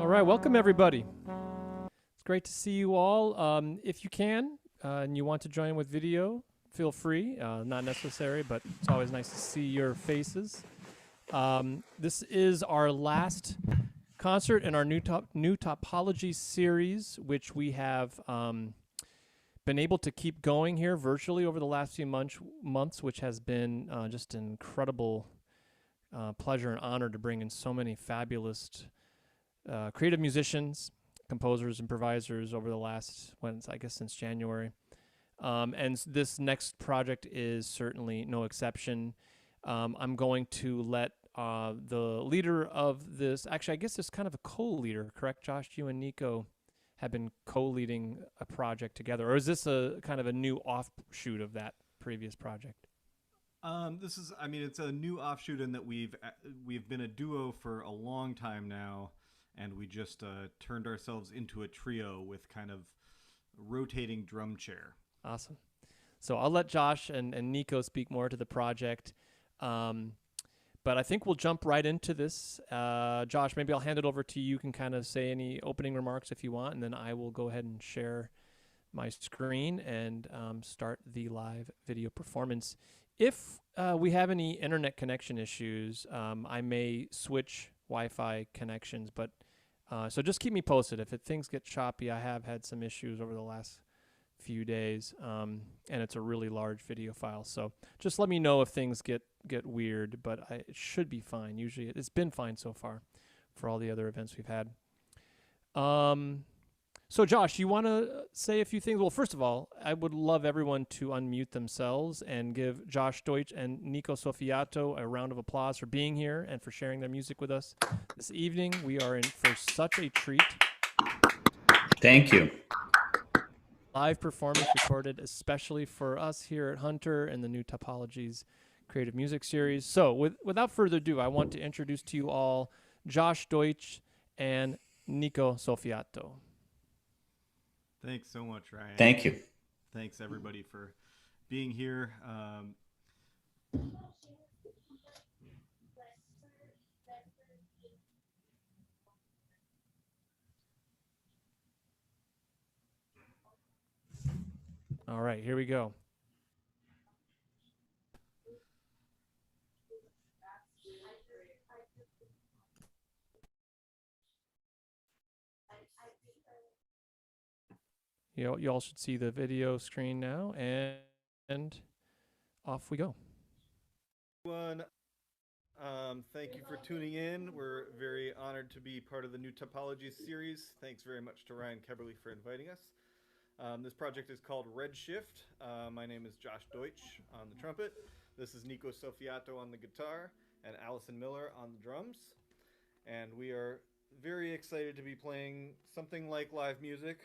All right, welcome everybody. It's great to see you all. If you can and you want to join with video, feel free. Not necessary, but it's always nice to see your faces. This is our last concert in our new Topologies series, which we have been able to keep going here virtually over the last few months, which has been just an incredible pleasure and honor to bring in so many fabulous creative musicians, composers, improvisers over the last, since January. And this next project is certainly no exception. I'm going to let the leader of this, actually, I guess it's kind of a co-leader, correct, Josh? You and Nico have been co-leading a project together, or is this a kind of a new offshoot of that previous project? It's a new offshoot in that we've been a duo for a long time now, and we just turned ourselves into a trio with kind of rotating drum chair. Awesome. So I'll let Josh and Nico speak more to the project, but I think we'll jump right into this. Josh, maybe I'll hand it over to you. You can kind of say any opening remarks if you want, and then I will go ahead and share my screen and start the live video performance. If we have any internet connection issues, I may switch Wi-Fi connections, but so just keep me posted. If things get choppy, I have had some issues over the last few days, and it's a really large video file. So just let me know if things get weird, but it should be fine. Usually it's been fine so far for all the other events we've had. So Josh, you want to say a few things? Well, first of all, I would love everyone to unmute themselves and give Josh Deutsch and Nico Soffiato a round of applause for being here and for sharing their music with us this evening. We are in for such a treat. Thank you. Live performance recorded especially for us here at Hunter and the new Topologies Creative Music Series. So without further ado, I want to introduce to you all Josh Deutsch and Nico Soffiato. Thanks so much, Ryan. Thank you. Thanks, everybody, for being here. All right, here we go. You all should see the video screen now, and off we go. Everyone, thank you for tuning in. We're very honored to be part of the new Topologies series. Thanks very much to Ryan Keberly for inviting us. This project is called Redshift. My name is Josh Deutsch on the trumpet. This is Nico Soffiato on the guitar and Allison Miller on the drums. And we are very excited to be playing something like live music.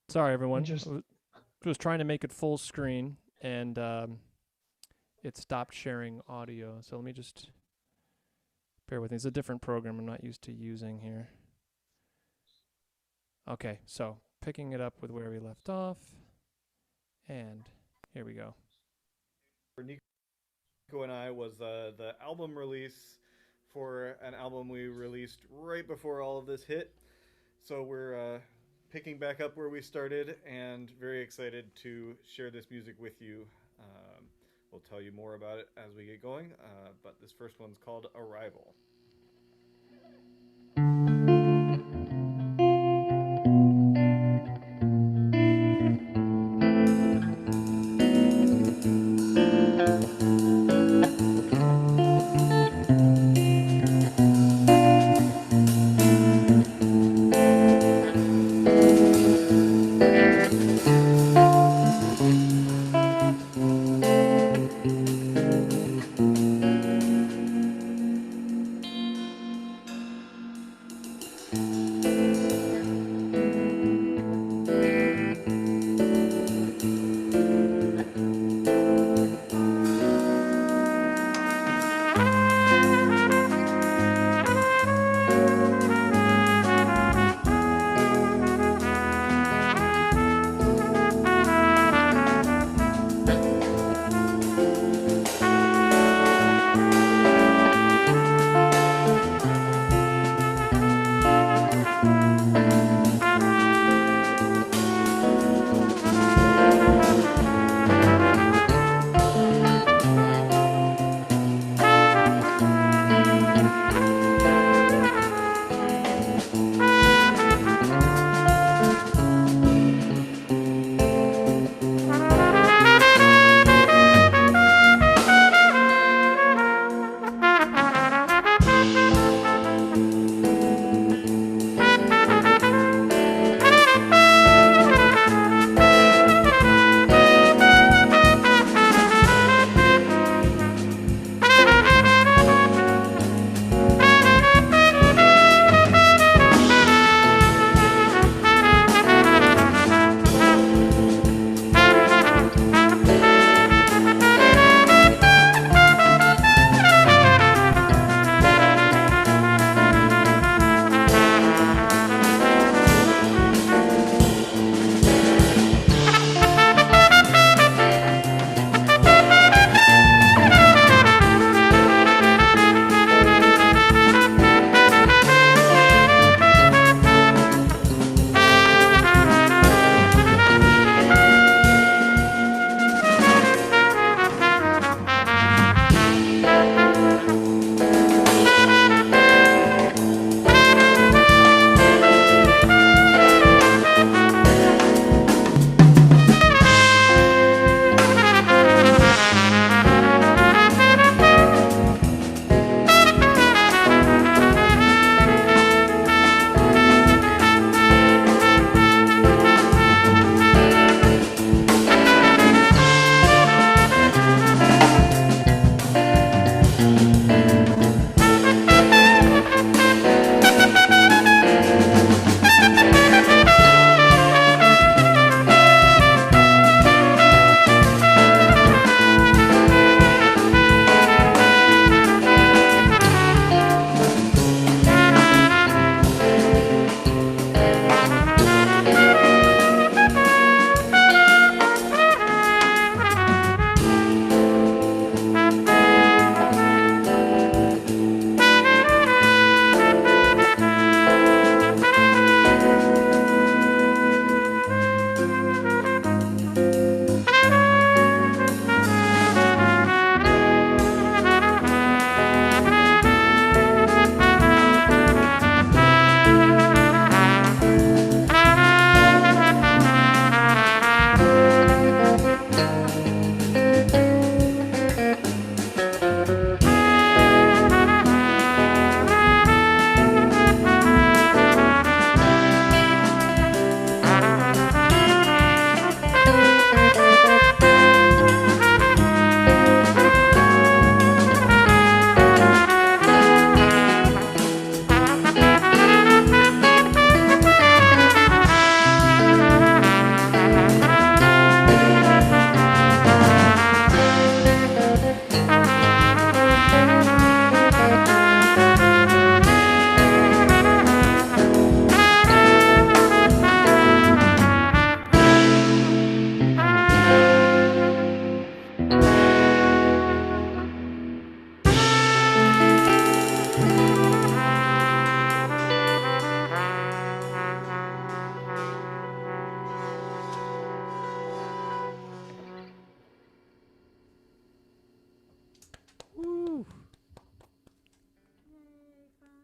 Sorry, everyone. Was trying to make it full screen, and it stopped sharing audio. So let me just bear with me. It's a different program I'm not used to using here. Okay, so picking it up with where we left off, and here we go. For Nico and I was the album release for an album we released right before all of this hit. So we're picking back up where we started and very excited to share this music with you. We'll tell you more about it as we get going, but this first one's called Arrival.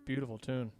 Beautiful tune.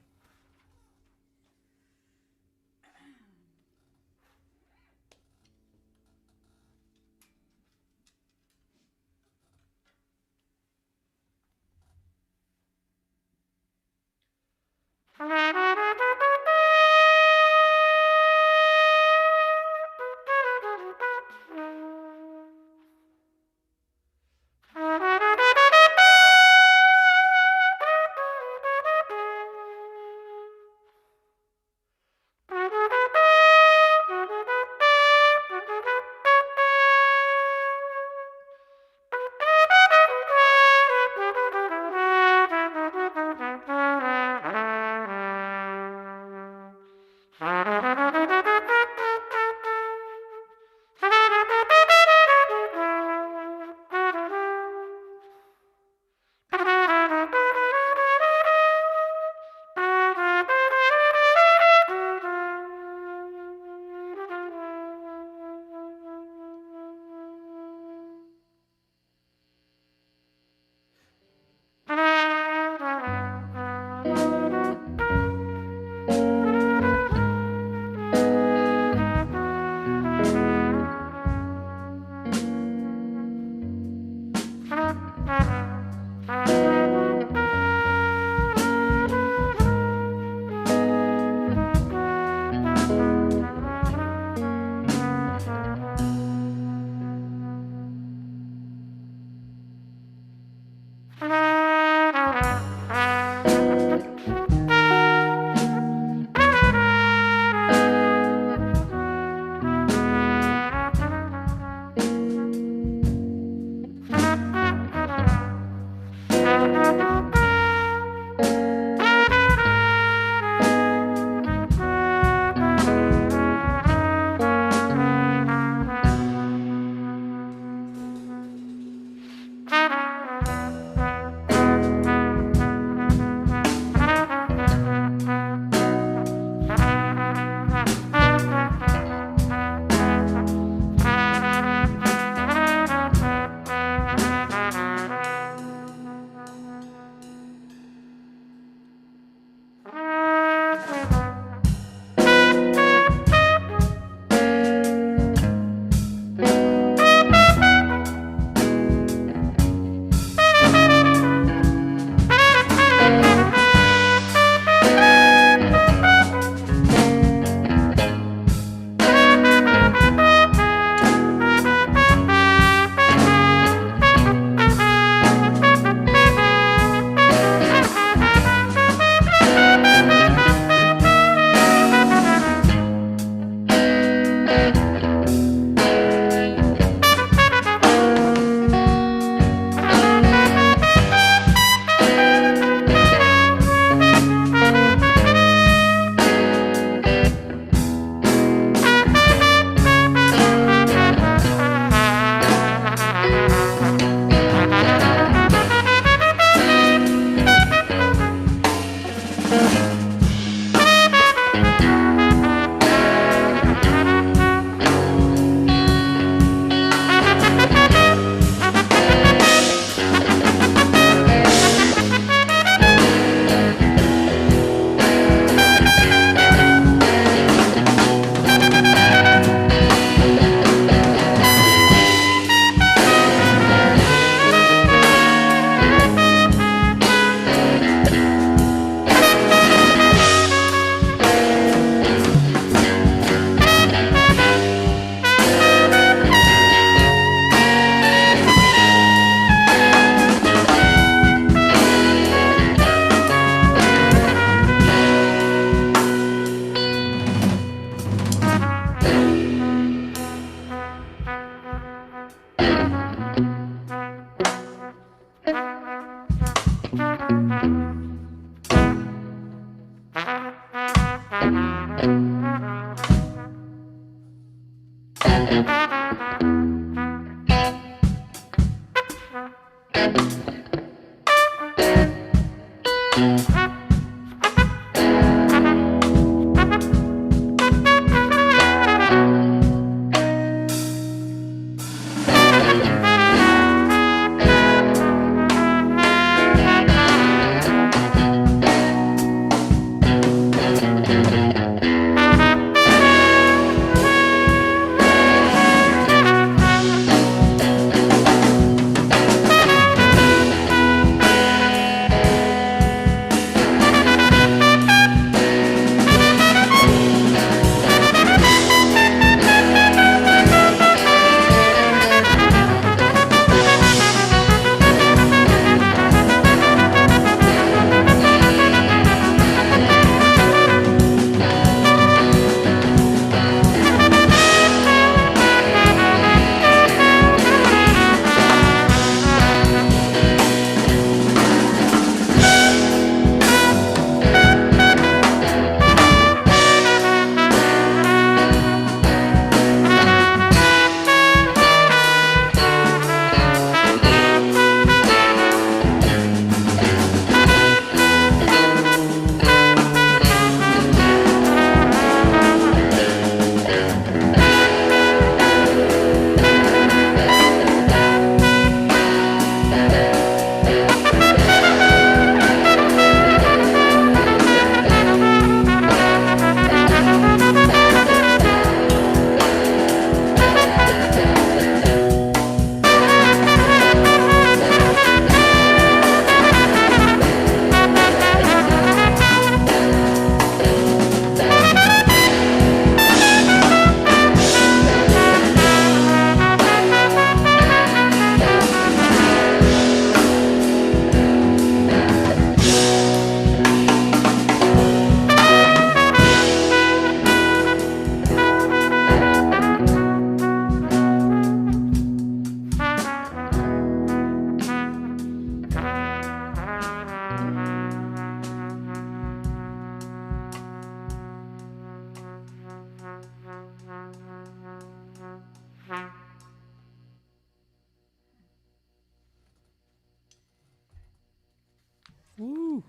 Woo!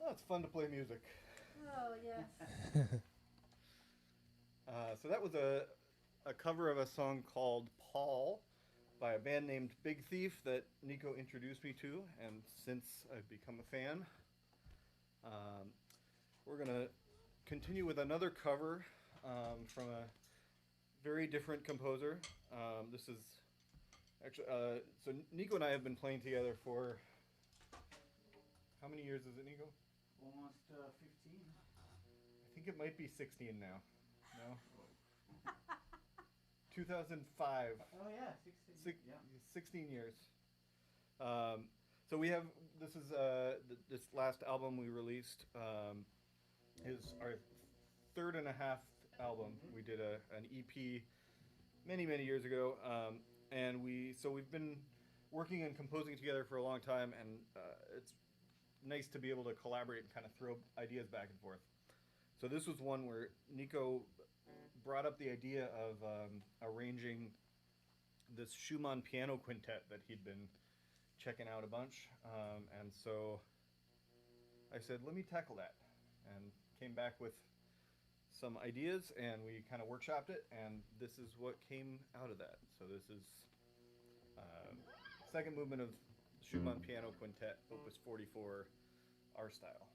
Oh, it's fun to play music. Oh, yes. So that was a cover of a song called Paul by a band named Big Thief that Nico introduced me to, and since I've become a fan. We're going to continue with another cover from a very different composer. This is actually, so Nico and I have been playing together for, how many years is it, Nico? Almost 15. I think it might be 16 now. No? 2005. Oh yeah, 16. Yeah. 16 years. So we have, this is this last album we released is our third and a half album. We did an EP many years ago, and we've been working and composing together for a long time, and it's nice to be able to collaborate and kind of throw ideas back and forth. So this was one where Nico brought up the idea of arranging this Schumann piano quintet that he'd been checking out a bunch, and so I said, let me tackle that, and came back with some ideas, and we kind of workshopped it, and this is what came out of that. So this is second movement of Schumann piano quintet, opus 44, R style.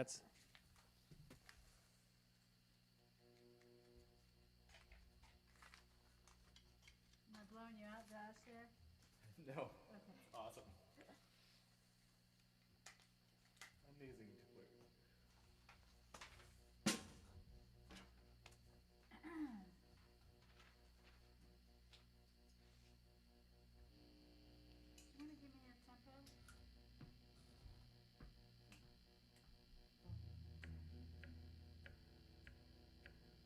Congrats. Am I blowing you out, Josh, there? No. Okay. Awesome. Amazing tickler. You want to give me your tempo?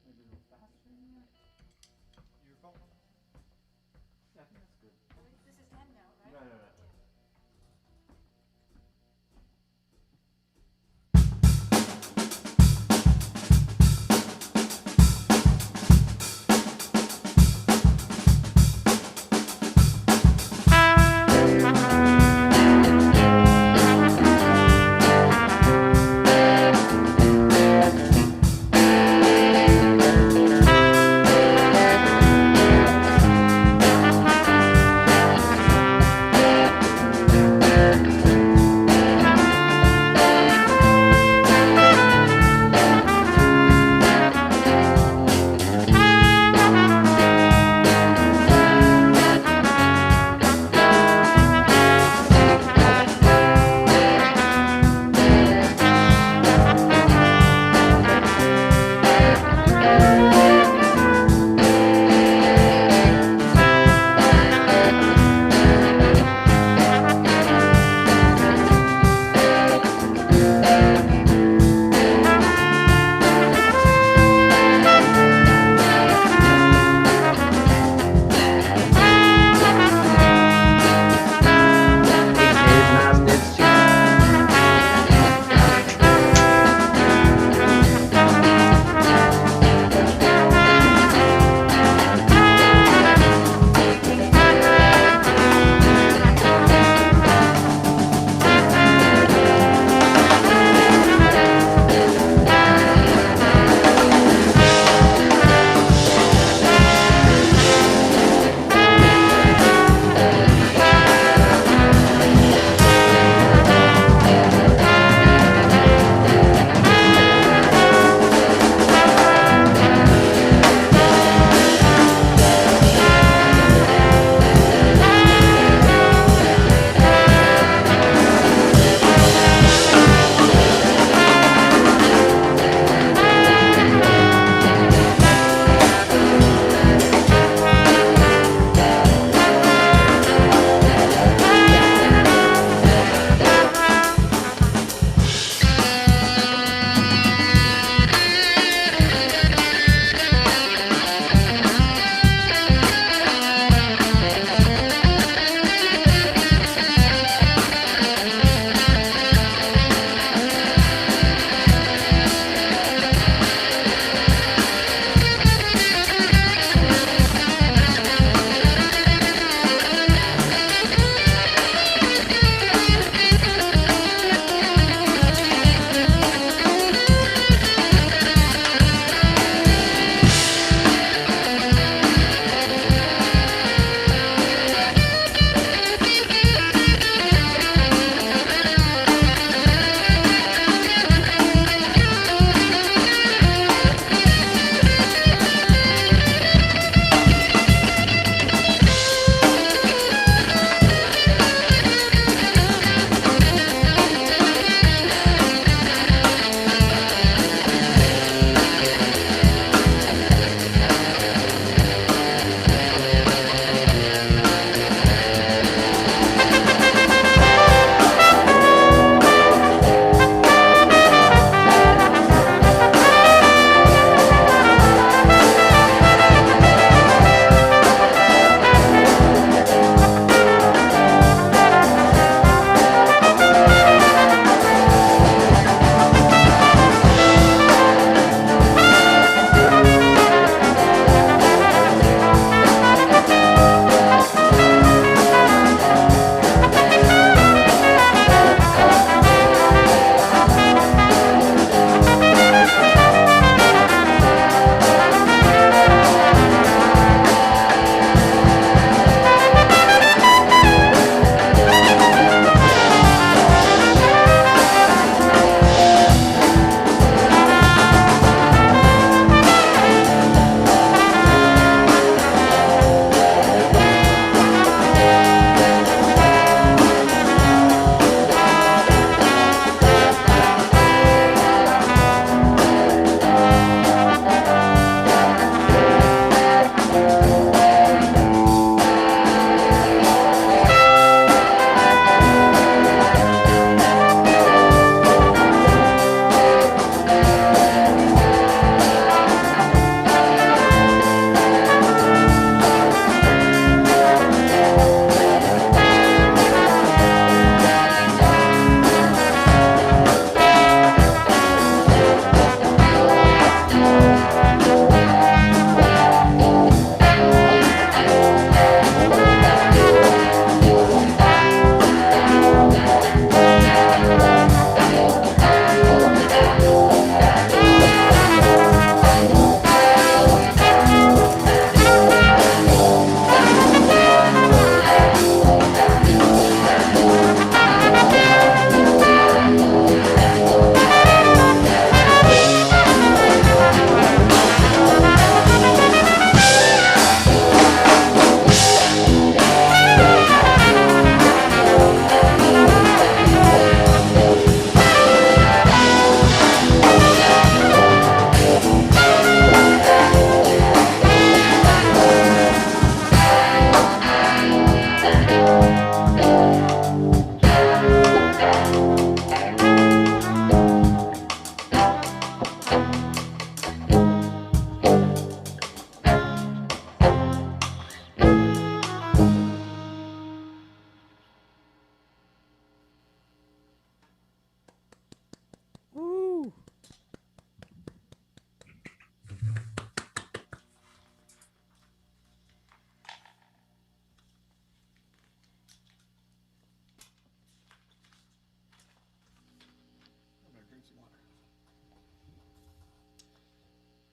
Maybe a little faster than that? Your phone? Yeah, I think that's good. This is end note, right? Right. Yeah.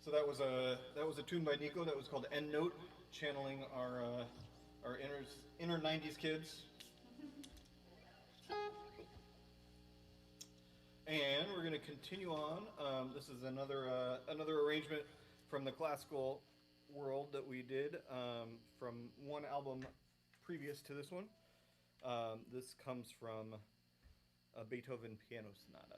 So that was a tune by Nico that was called End Note, channeling our inner '90s kids. And we're going to continue on. This is another arrangement from the classical world that we did from one album previous to this one. This comes from a Beethoven piano sonata.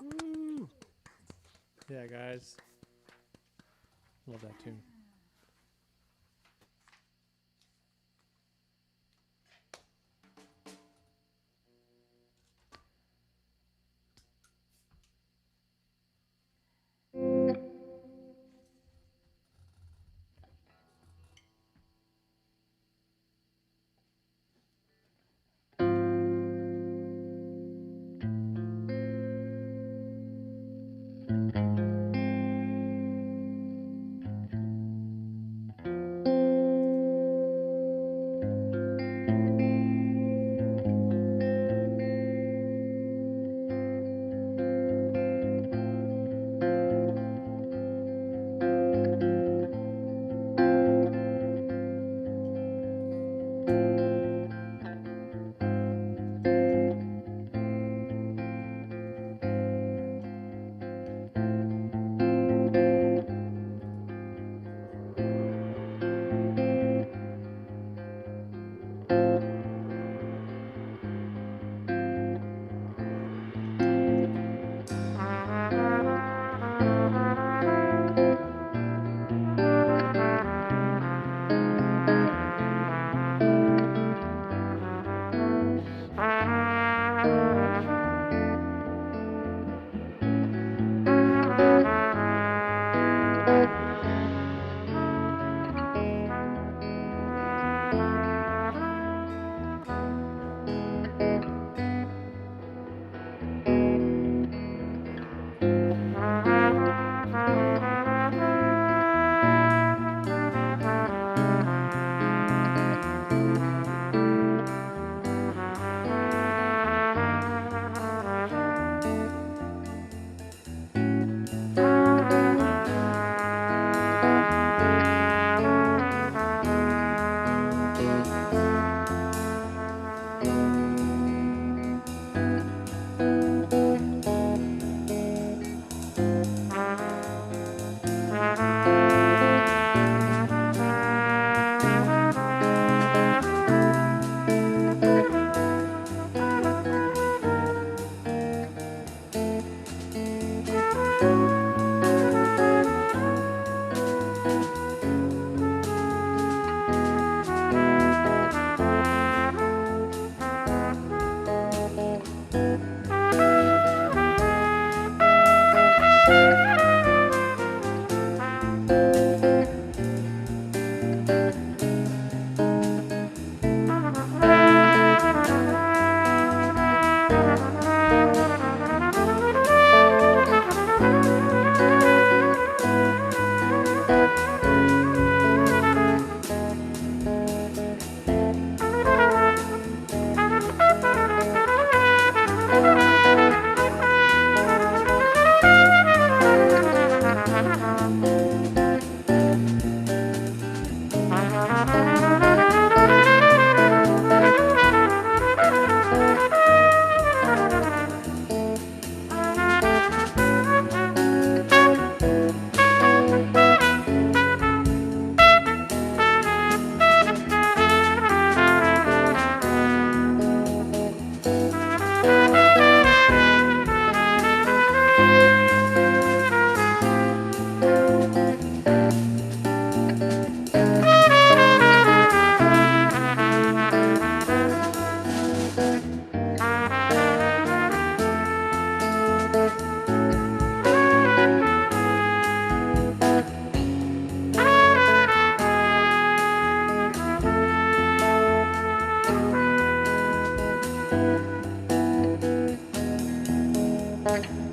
Woo. Yeah, guys. Love that tune. What's a good tempo? Okay.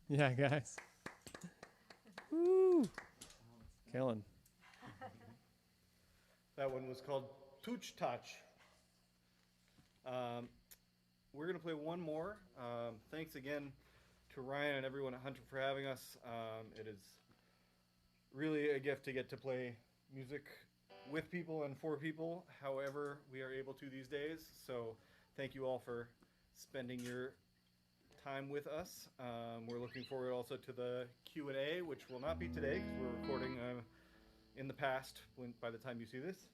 Yeah, guys. Woo! Killing. That one was called Touch Touch. We're going to play one more. Thanks again to Ryan and everyone at Hunter for having us. It is really a gift to get to play music with people and for people, however we are able to these days. So thank you all for spending your time with us. We're looking forward also to the Q&A, which will not be today because we're recording in the past by the time you see this.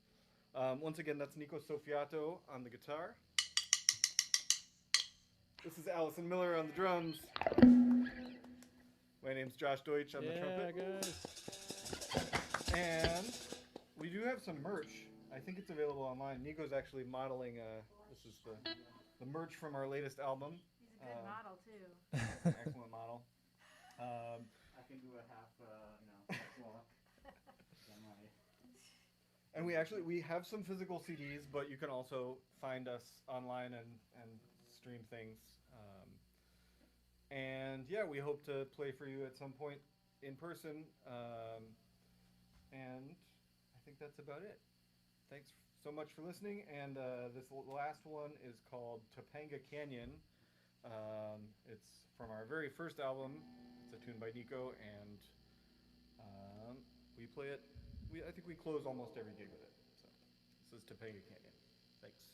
Once again, that's Nico Sofiato on the guitar. This is Allison Miller on the drums. My name's Josh Deutsch on the trumpet. Guys. And we do have some merch. I think it's available online. Nico's actually modeling. This is the merch from our latest album. He's a good model too. Excellent model. I can do a half walk. And we have some physical CDs, but you can also find us online and stream things. And yeah, we hope to play for you at some point in person. And I think that's about it. Thanks so much for listening. And this last one is called Topanga Canyon. It's from our very first album. It's a tune by Nico, and we play it. I think we close almost every gig with it. So this is Topanga Canyon. Thanks.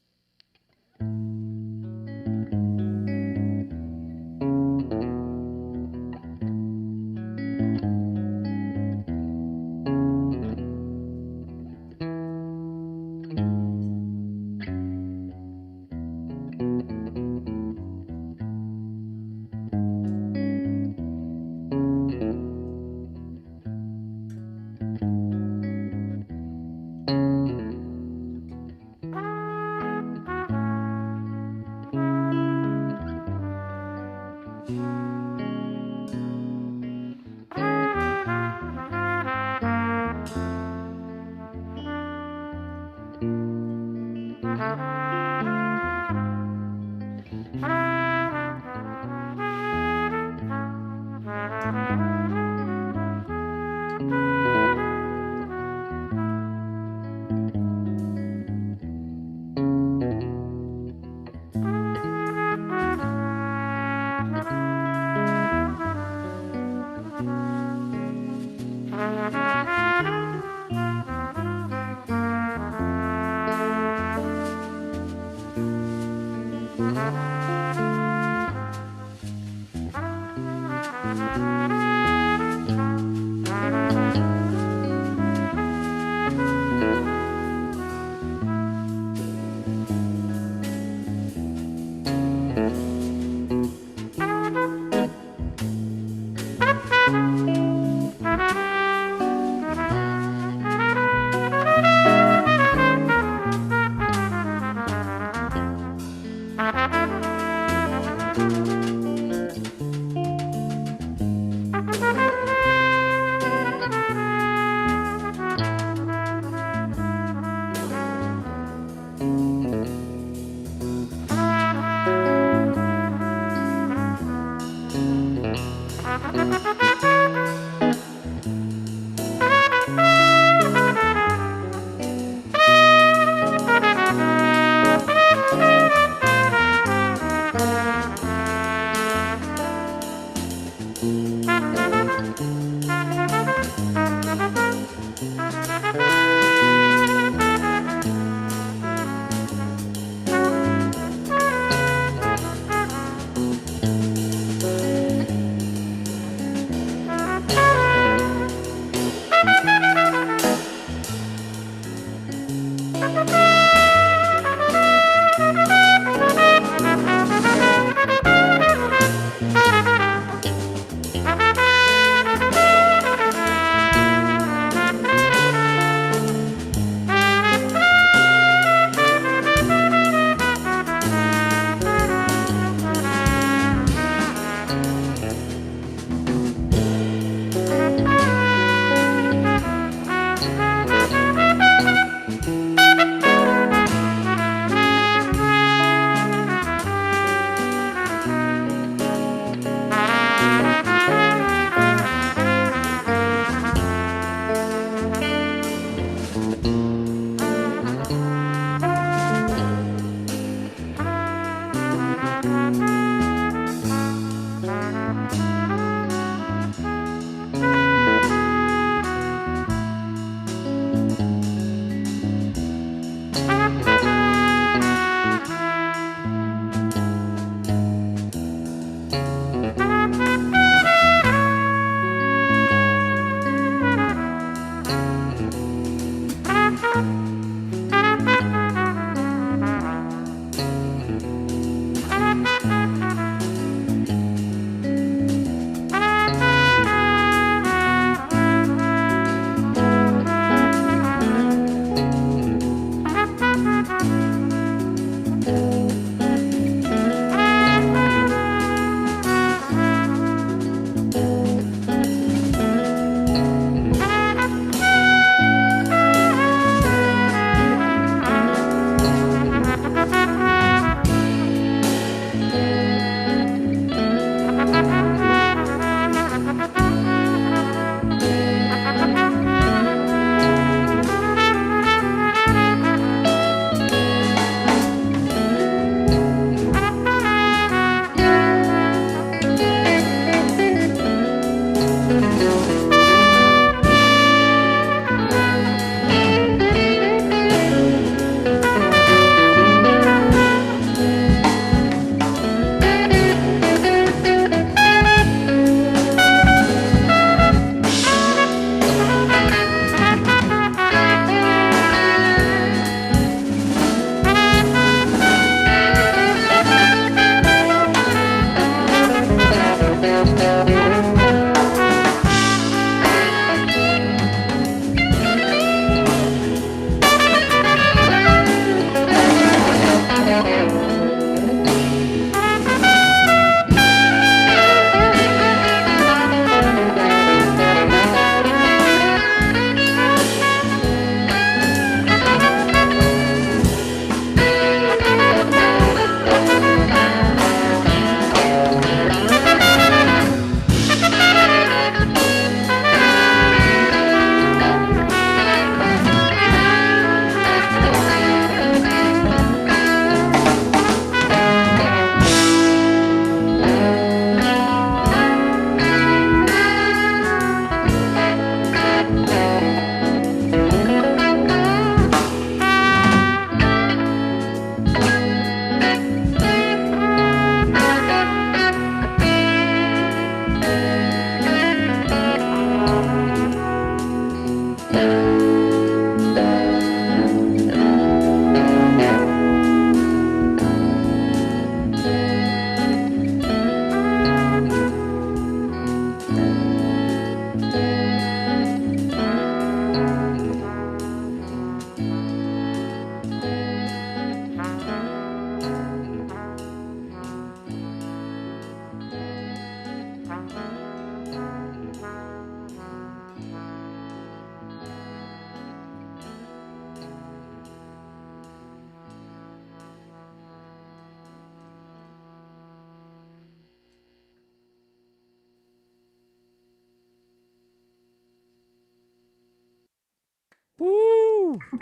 Woo!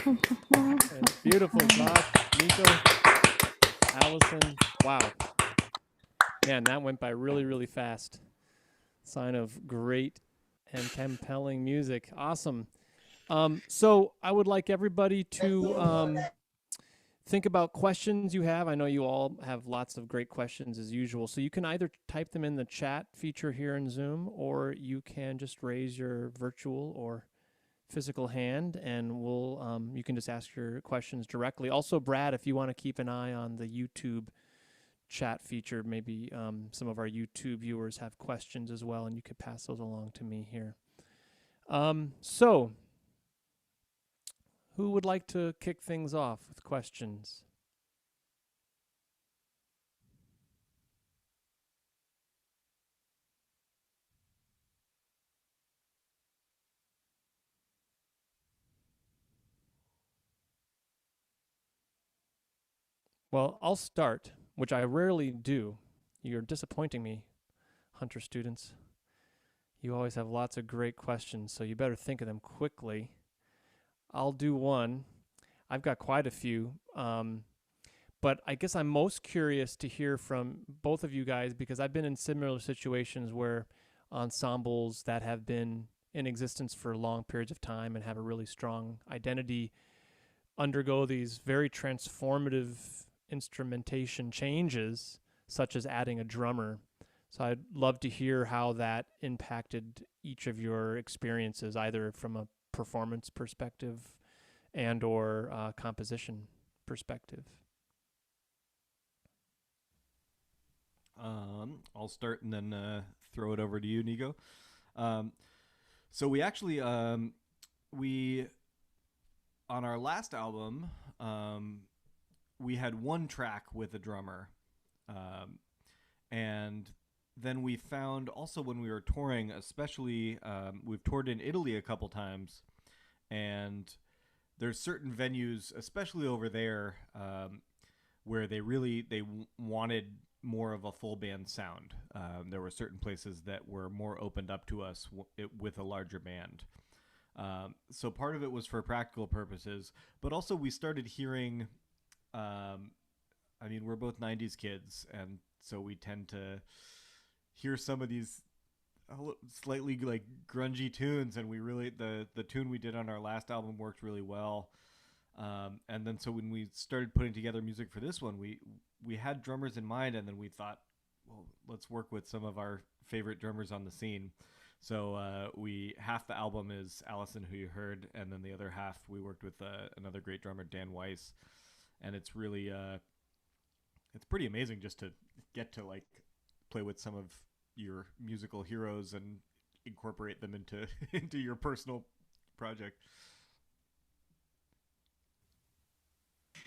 And beautiful, Josh, Nico, Allison. Wow. Man, that went by really, really fast. Sign of great and compelling music. Awesome. So I would like everybody to think about questions you have. I know you all have lots of great questions as usual. So you can either type them in the chat feature here in Zoom, or you can just raise your virtual or physical hand, and you can just ask your questions directly. Also, Brad, if you want to keep an eye on the YouTube chat feature, maybe some of our YouTube viewers have questions as well, and you could pass those along to me here. So who would like to kick things off with questions? Well, I'll start, which I rarely do. You're disappointing me, Hunter students. You always have lots of great questions, so you better think of them quickly. I'll do one. I've got quite a few, but I guess I'm most curious to hear from both of you guys, because I've been in similar situations where ensembles that have been in existence for long periods of time and have a really strong identity undergo these very transformative instrumentation changes, such as adding a drummer. So I'd love to hear how that impacted each of your experiences, either from a performance perspective and or composition perspective. I'll start and then throw it over to you, Nico. So we actually we on our last album we had one track with a drummer, and then we found also when we were touring, especially we've toured in Italy a couple times, and there's certain venues, especially over there, where they wanted more of a full band sound. There were certain places that were more opened up to us with a larger band. So part of it was for practical purposes, but also we started hearing, I mean, we're both 90s kids, and so we tend to hear some of these slightly like grungy tunes, and we really, the tune we did on our last album worked really well. And then so when we started putting together music for this one, we had drummers in mind, and then we thought, well, let's work with some of our favorite drummers on the scene. So half the album is Allison, who you heard, and then the other half we worked with another great drummer, Dan Weiss, and it's really it's pretty amazing just to get to like play with some of your musical heroes and incorporate them into into your personal project.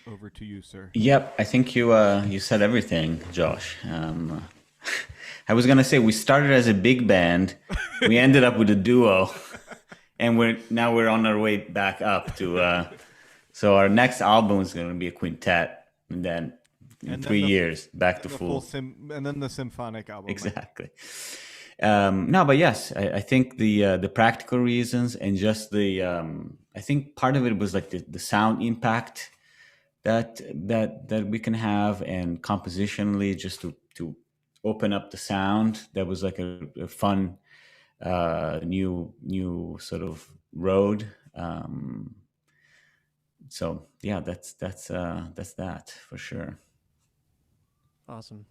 Over to you, sir. Yep, I think you said everything, Josh. I was gonna say we started as a big band, we ended up with a duo, and we're on our way back up to. So our next album is gonna be a quintet, and then in 3 years back to full. And then the symphonic album. Exactly. No, but yes, I think the practical reasons and just the I think part of it was like the sound impact that we can have, and compositionally just to open up the sound. That was like a fun new sort of road. So yeah, that's that for sure. Awesome.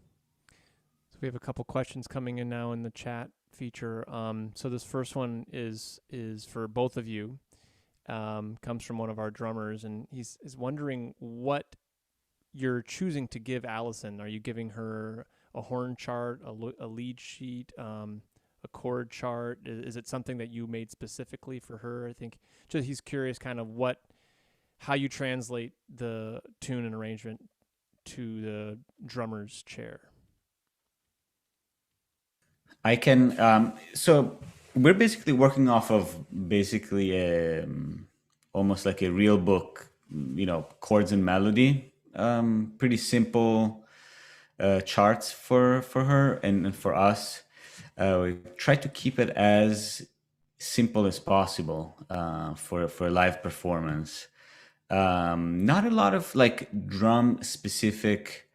So we have a couple questions coming in now in the chat feature. So this first one is for both of you. Comes from one of our drummers, and he's wondering what you're choosing to give Allison. Are you giving her a horn chart, a lead sheet, a chord chart? Is it something that you made specifically for her? I think just he's curious kind of how you translate the tune and arrangement to the drummer's chair. I can. So we're basically working off of basically almost like a real book, chords and melody. Pretty simple charts for her and for us. We try to keep it as simple as possible for a live performance. Not a lot of like drum specific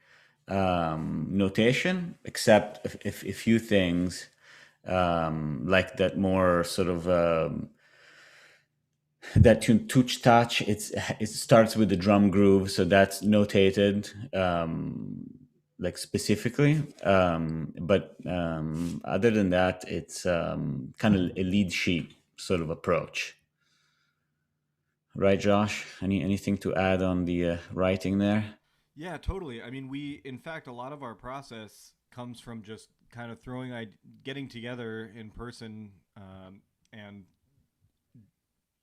notation, except a few things like that more sort of that tune touch touch. It starts with the drum groove, so that's notated like specifically. But other than that, it's kind of a lead sheet sort of approach. Right, Josh? Anything to add on the writing there? Yeah, totally. I mean, in fact, a lot of our process comes from just kind of getting together in person, and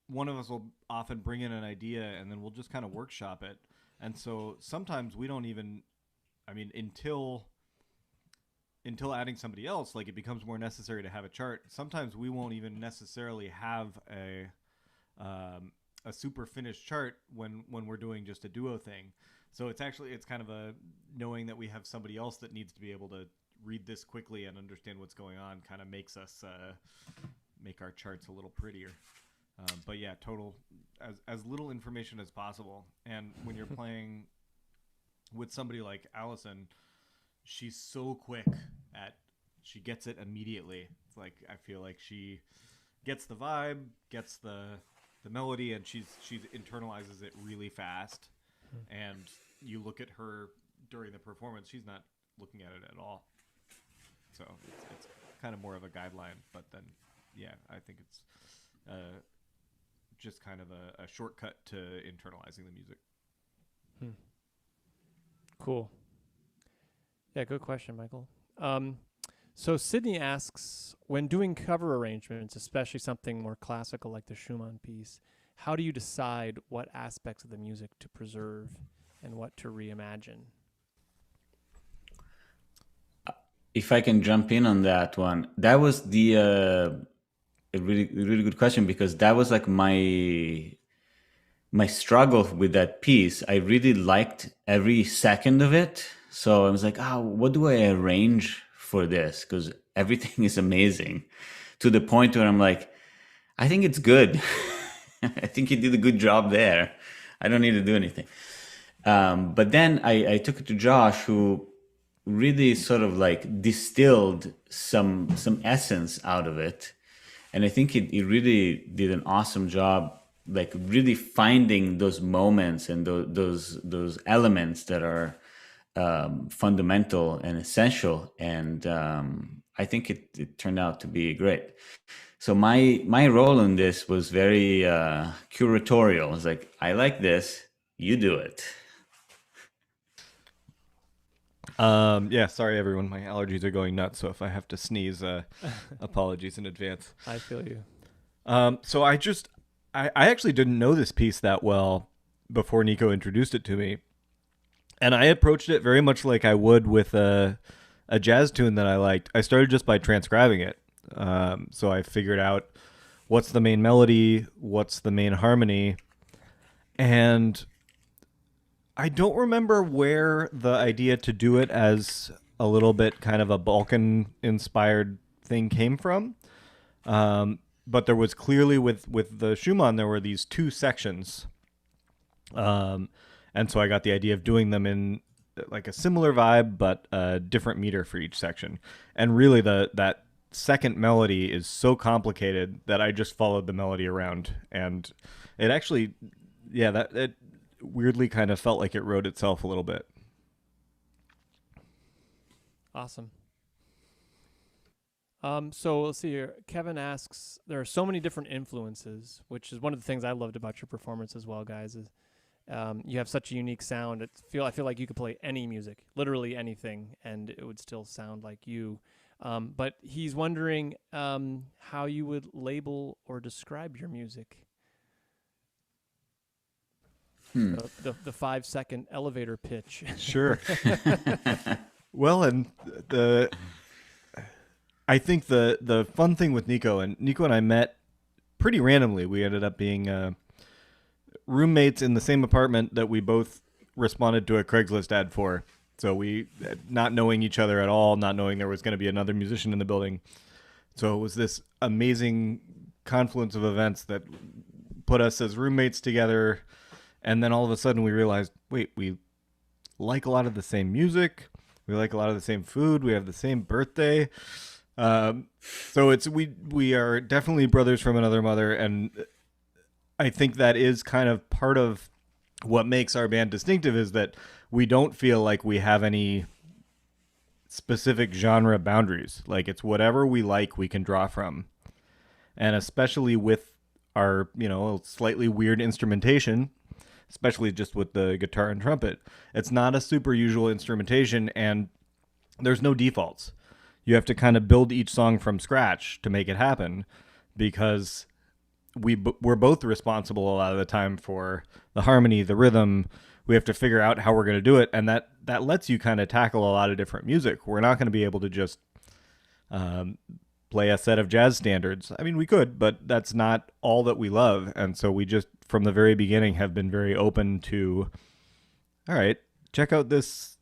one of us will often bring in an idea, and then we'll just kind of workshop it. And so sometimes we don't even, I mean, until adding somebody else, like it becomes more necessary to have a chart. Sometimes we won't even necessarily have a super finished chart when we're doing just a duo thing. So it's kind of a knowing that we have somebody else that needs to be able to read this quickly and understand what's going on kind of makes us make our charts a little prettier. But yeah, as little information as possible. And when you're playing with somebody like Allison, she's so quick she gets it immediately. It's like I feel like she gets the vibe, gets the melody, and she internalizes it really fast. And you look at her during the performance, she's not looking at it at all. So it's kind of more of a guideline. But then, yeah, I think it's just kind of a shortcut to internalizing the music. Cool. Yeah, good question, Michael. So Sydney asks, when doing cover arrangements, especially something more classical like the Schumann piece, how do you decide what aspects of the music to preserve and what to reimagine? If I can jump in on that one, that was a really good question, because that was like my struggle with that piece. I really liked every second of it, so I was like, what do I arrange for this? Because everything is amazing, to the point where I'm like, I think it's good. I think you did a good job there. I don't need to do anything. But then I took it to Josh, who really sort of like distilled some essence out of it. And I think he really did an awesome job, like really finding those moments and those elements that are fundamental and essential. And I think it turned out to be great. So my role in this was very curatorial. I was like, I like this, you do it. Yeah, sorry everyone, my allergies are going nuts, so if I have to sneeze, apologies in advance. I feel you. So I actually didn't know this piece that well before Nico introduced it to me, and I approached it very much like I would with a jazz tune that I liked. I started just by transcribing it. So I figured out what's the main melody, what's the main harmony, and I don't remember where the idea to do it as a little bit kind of a Balkan-inspired thing came from. But there was clearly with the Schumann, there were these two sections. And so I got the idea of doing them in like a similar vibe, but a different meter for each section. And really that second melody is so complicated that I just followed the melody around. And it actually, it weirdly kind of felt like it wrote itself a little bit. Awesome. So let's see here. Kevin asks, there are so many different influences, which is one of the things I loved about your performance as well, guys, is you have such a unique sound. I feel like you could play any music, literally anything, and it would still sound like you. But he's wondering how you would label or describe your music. The 5-second elevator pitch. Sure. Well, and I think the fun thing with Nico and I met pretty randomly. We ended up being roommates in the same apartment that we both responded to a Craigslist ad for. So we, not knowing each other at all, not knowing there was going to be another musician in the building. So it was this amazing confluence of events that put us as roommates together And then all of a sudden we realized, wait, we like a lot of the same music, we like a lot of the same food, we have the same birthday. So it's we are definitely brothers from another mother, and I think that is kind of part of what makes our band distinctive, is that we don't feel like we have any specific genre boundaries. Like, it's whatever we like, we can draw from. And especially with our, slightly weird instrumentation, especially just with the guitar and trumpet, it's not a super usual instrumentation, and there's no defaults. You have to kind of build each song from scratch to make it happen, because we're both responsible a lot of the time for the harmony, the rhythm. We have to figure out how we're going to do it, and that lets you kind of tackle a lot of different music. We're not going to be able to just play a set of jazz standards. I mean, we could, but that's not all that we love. And so we just, from the very beginning, have been very open to, all right, check out this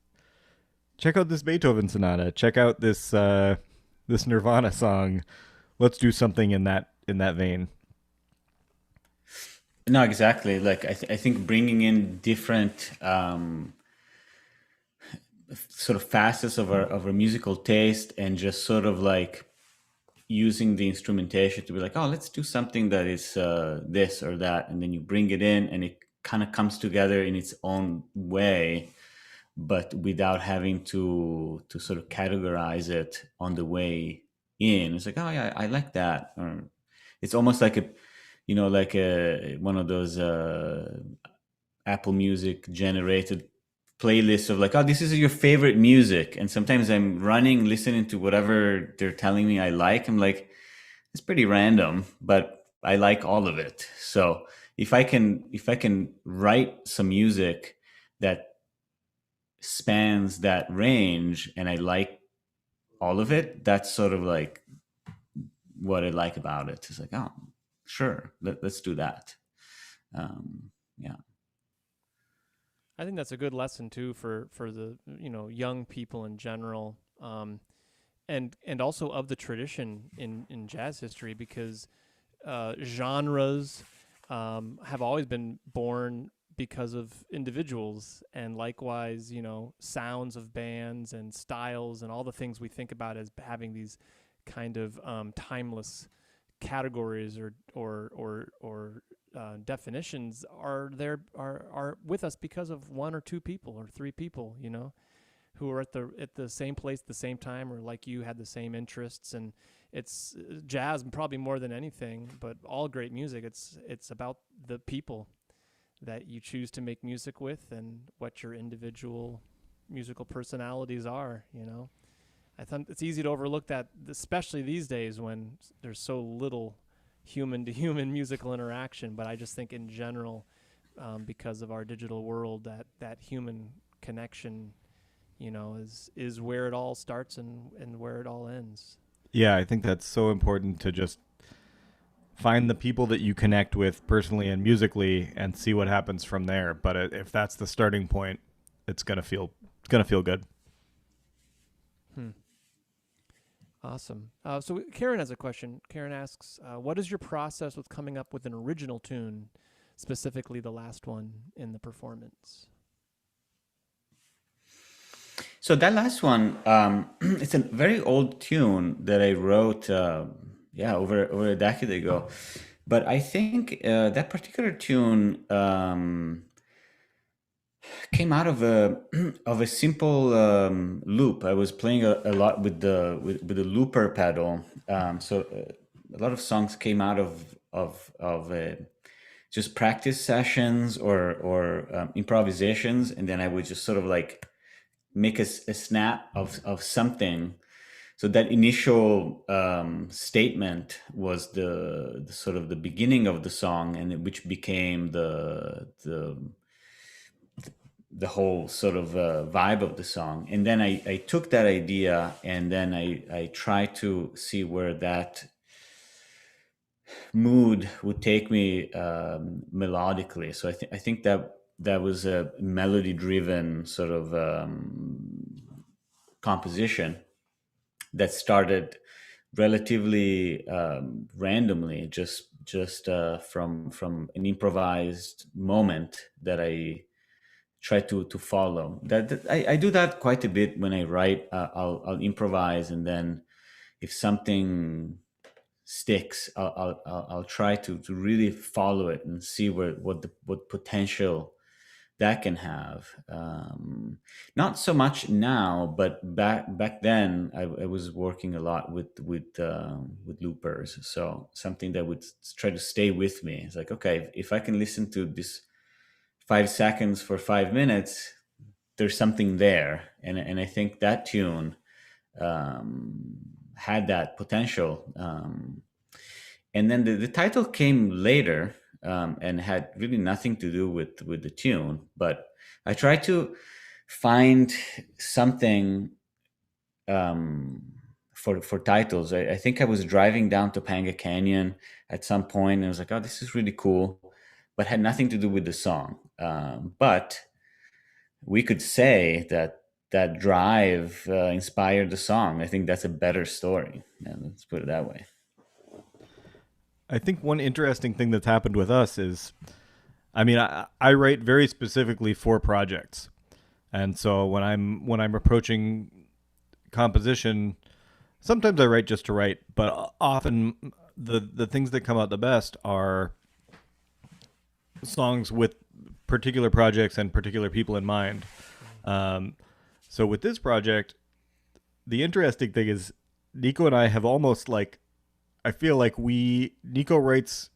Beethoven sonata, check out this this Nirvana song. Let's do something in that vein. No, exactly. Like I think bringing in different sort of facets of our musical taste, and just sort of like using the instrumentation to be like, oh, let's do something that is this or that, and then you bring it in, and it kind of comes together in its own way, but without having to sort of categorize it on the way in. It's like, oh yeah, I like that. Or it's almost like one of those Apple Music generated playlists of like, oh, this is your favorite music. And sometimes I'm listening to whatever they're telling me I like. I'm like, it's pretty random, but I like all of it. So if I can write some music that spans that range and I like all of it, that's sort of like what I like about it. It's like, oh, sure, let's do that. Yeah. I think that's a good lesson too for the young people in general, and also of the tradition in jazz history, because genres have always been born because of individuals, and likewise, sounds of bands and styles and all the things we think about as having these kind of timeless categories or definitions are with us because of one or two people or three people, who are at the same place at the same time, or like you had the same interests. And it's jazz probably more than anything, but all great music. It's about the people that you choose to make music with and what your individual musical personalities are. I think it's easy to overlook that, especially these days when there's so little human-to-human musical interaction. But I just think in general, because of our digital world, that human connection, is where it all starts and where it all ends. Yeah, I think that's so important, to just find the people that you connect with personally and musically, and see what happens from there. But if that's the starting point, it's gonna feel good. Awesome. So Karen has a question. Karen asks, what is your process with coming up with an original tune, specifically the last one in the performance? So that last one, it's a very old tune that I wrote, over a decade ago. But I think that particular tune came out of a simple loop. I was playing a lot with the looper pedal. So a lot of songs came out of just practice sessions or improvisations, and then I would just sort of like make a snap of something. So that initial statement was the sort of the beginning of the song, and which became the whole sort of vibe of the song. And then I took that idea, and then I tried to see where that mood would take me melodically. So I think that was a melody driven sort of composition that started relatively randomly, just just from an improvised moment that I try to follow. I do that quite a bit when I write. I'll improvise, and then if something sticks, I'll try to really follow it and see what potential that can have. Not so much now, but back then I was working a lot with loopers. So something that would try to stay with me. It's like, okay, if I can listen to this 5 seconds for 5 minutes, there's something there, and I think that tune had that potential. And then the title came later, and had really nothing to do with the tune. But I tried to find something for titles. I think I was driving down Topanga Canyon at some point, and I was like, "Oh, this is really cool," but had nothing to do with the song. But we could say that drive inspired the song. I think that's a better story. Yeah, let's put it that way. I think one interesting thing that's happened with us is, I mean, I write very specifically for projects, and so when I'm approaching composition, sometimes I write just to write, but often the things that come out the best are songs with particular projects and particular people in mind. So with this project, the interesting thing is Nico and I have almost like, I feel like Nico writes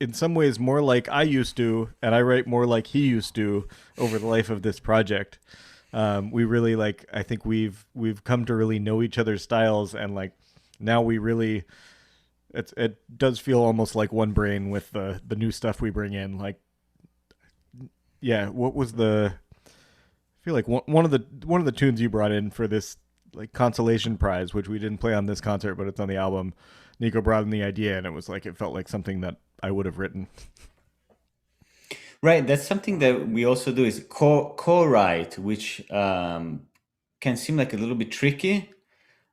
in some ways more like I used to, and I write more like he used to over the life of this project. We really like, I think we've come to really know each other's styles, and like now we really, it does feel almost like one brain with the new stuff we bring in. Like, yeah, what was I feel like one of the tunes you brought in for this like consolation prize, which we didn't play on this concert, but it's on the album. Nico brought in the idea, and it was like, it felt like something that I would have written. Right, that's something that we also do is co-write, which can seem like a little bit tricky,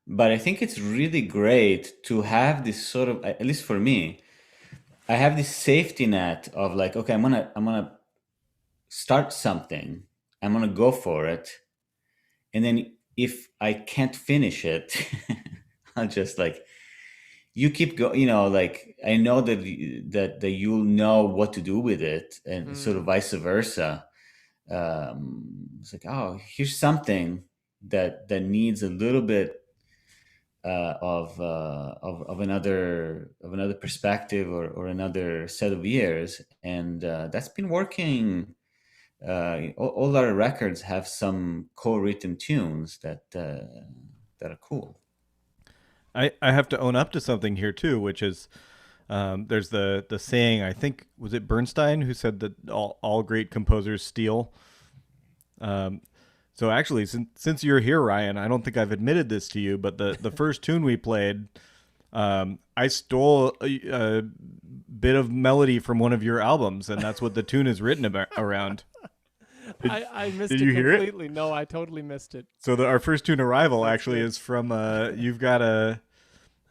but I think it's really great to have this sort of, at least for me, I have this safety net of like, okay, I'm gonna start something, I'm gonna go for it, and then if I can't finish it, I'll just like, you keep going, like I know that you'll know what to do with it, and sort of vice versa. It's like, oh, here's something that needs a little bit of another perspective, or another set of ears, and that's been working. All our records have some co-written tunes that are cool. I have to own up to something here too, which is there's the saying, I think, was it Bernstein who said that all great composers steal? So actually, since you're here, Ryan, I don't think I've admitted this to you, but the first tune we played, I stole a bit of melody from one of your albums, and that's what the tune is written around. I missed did it you hear it? completely. No, I totally missed it. So our first tune, Arrival, That's actually good. is from you've got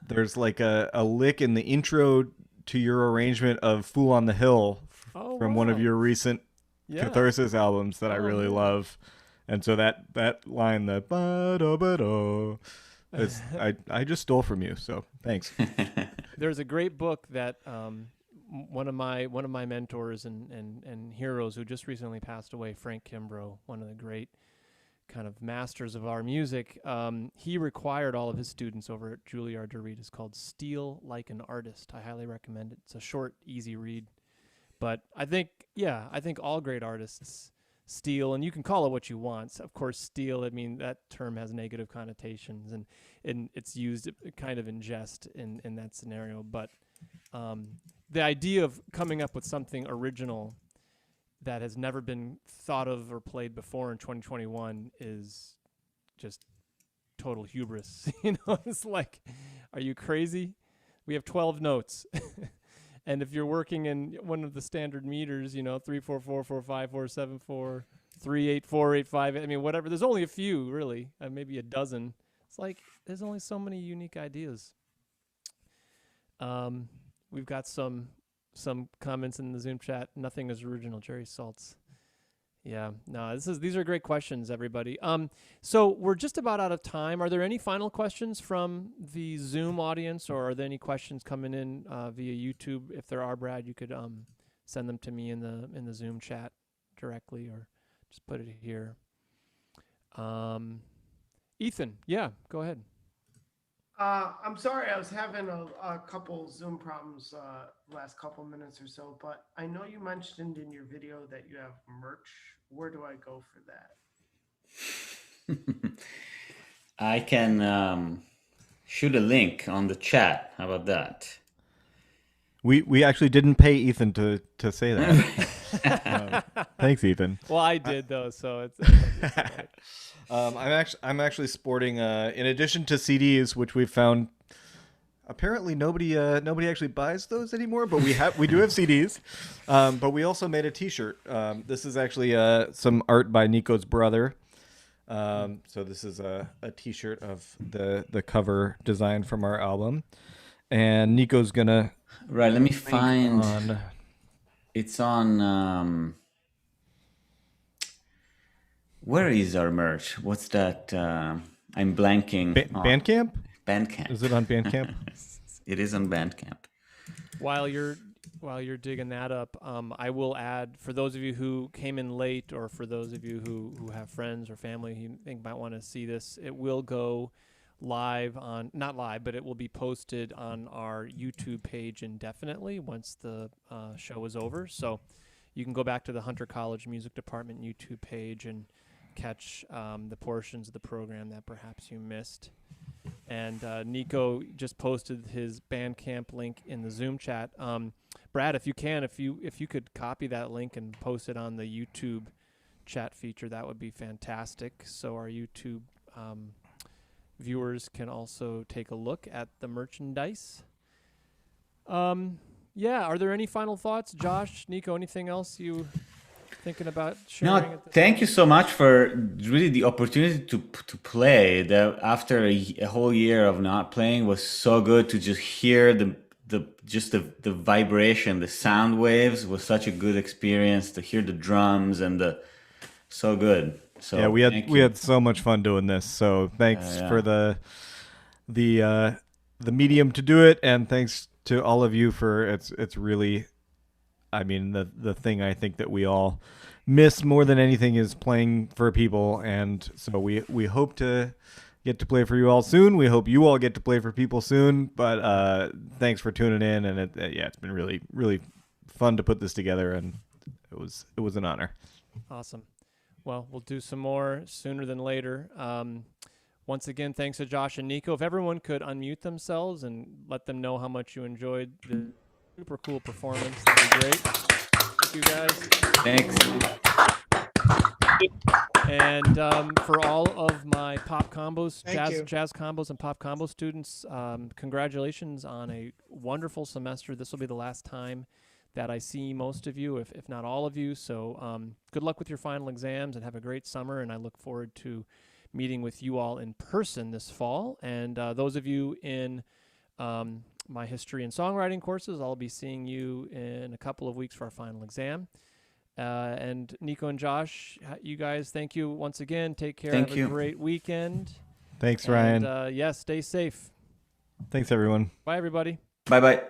there's like a lick in the intro to your arrangement of Fool on the Hill from one of wow. your recent Yeah. Catharsis albums that I Oh, really man. love. And so that line, the ba-do-ba-do, I just stole from you, so thanks. There's a great book that one of my mentors and heroes who just recently passed away, Frank Kimbrough, one of the great kind of masters of our music. He required all of his students over at Juilliard to read. It's called Steal Like an Artist. I highly recommend it. It's a short, easy read. But I think all great artists steal, and you can call it what you want. Of course, steal, I mean, that term has negative connotations, and it's used kind of in jest in that scenario. But the idea of coming up with something original that has never been thought of or played before in 2021 is just total hubris. It's like, are you crazy? We have 12 notes. And if you're working in one of the standard meters, 3 4 4 4 5 4 7 4 3 8 4 8 5, I mean, whatever. There's only a few, really, maybe a dozen. It's like there's only so many unique ideas. we've got some comments in the Zoom chat. Nothing is original, Jerry Saltz. Yeah, no, these are great questions, everybody. So we're just about out of time. Are there any final questions from the Zoom audience, or are there any questions coming in via YouTube? If there are, Brad, you could send them to me in the Zoom chat directly, or just put it here. Ethan, yeah, go ahead. I'm sorry, I was having a couple Zoom problems last couple minutes or so, but I know you mentioned in your video that you have merch. Where do I go for that? I can shoot a link on the chat. How about that? We actually didn't pay Ethan to say that. Thanks, Ethan. Well, I did though, so it's I'm actually sporting in addition to CDs, which we've found apparently nobody actually buys those anymore, but we do have CDs. But we also made a T-shirt. This is actually some art by Nico's brother. So this is a T-shirt of the cover design from our album, and Nico's gonna Right, let me find. on. It's on. Where is our merch? What's that? I'm blanking. on- Bandcamp? Bandcamp. Is it on Bandcamp? It is on Bandcamp. while you're digging that up, I will add, for those of you who came in late, or for those of you who have friends or family who you think might want to see this, it will go live on, not live, but it will be posted on our YouTube page indefinitely once the show is over. So you can go back to the Hunter College Music Department YouTube page and catch the portions of the program that perhaps you missed. And Nico just posted his Bandcamp link in the Zoom chat. Brad, if you could copy that link and post it on the YouTube chat feature, that would be fantastic. So our YouTube viewers can also take a look at the merchandise. Yeah, are there any final thoughts, Josh, Nico? Anything else you thinking about sharing? No, thank you so much for really the opportunity to play. That after a whole year of not playing was so good to just hear the vibration, the sound waves was such a good experience to hear the drums and so good. So Yeah, we had so much fun doing this. So thanks for the medium to do it, and thanks to all of you for it's really, I mean, the thing I think that we all miss more than anything is playing for people, and so we hope to get to play for you all soon. We hope you all get to play for people soon. But thanks for tuning in, and it's been really, really fun to put this together, and it was an honor. Awesome. Well, we'll do some more sooner than later. Once again, thanks to Josh and Nico. If everyone could unmute themselves and let them know how much you enjoyed the super cool performance, that'd be great. Thank you, guys. Thanks. And for all of my pop combos, Thank you. jazz combos and pop combo students, congratulations on a wonderful semester. This will be the last time that I see most of you, if not all of you. So good luck with your final exams, and have a great summer. And I look forward to meeting with you all in person this fall. And those of you in my history and songwriting courses, I'll be seeing you in a couple of weeks for our final exam. And Nico and Josh, you guys, thank you once again. Take care. Thank have you. a great weekend. Thanks, Ryan. And, yes, stay safe. Thanks, everyone. Bye, everybody. Bye bye.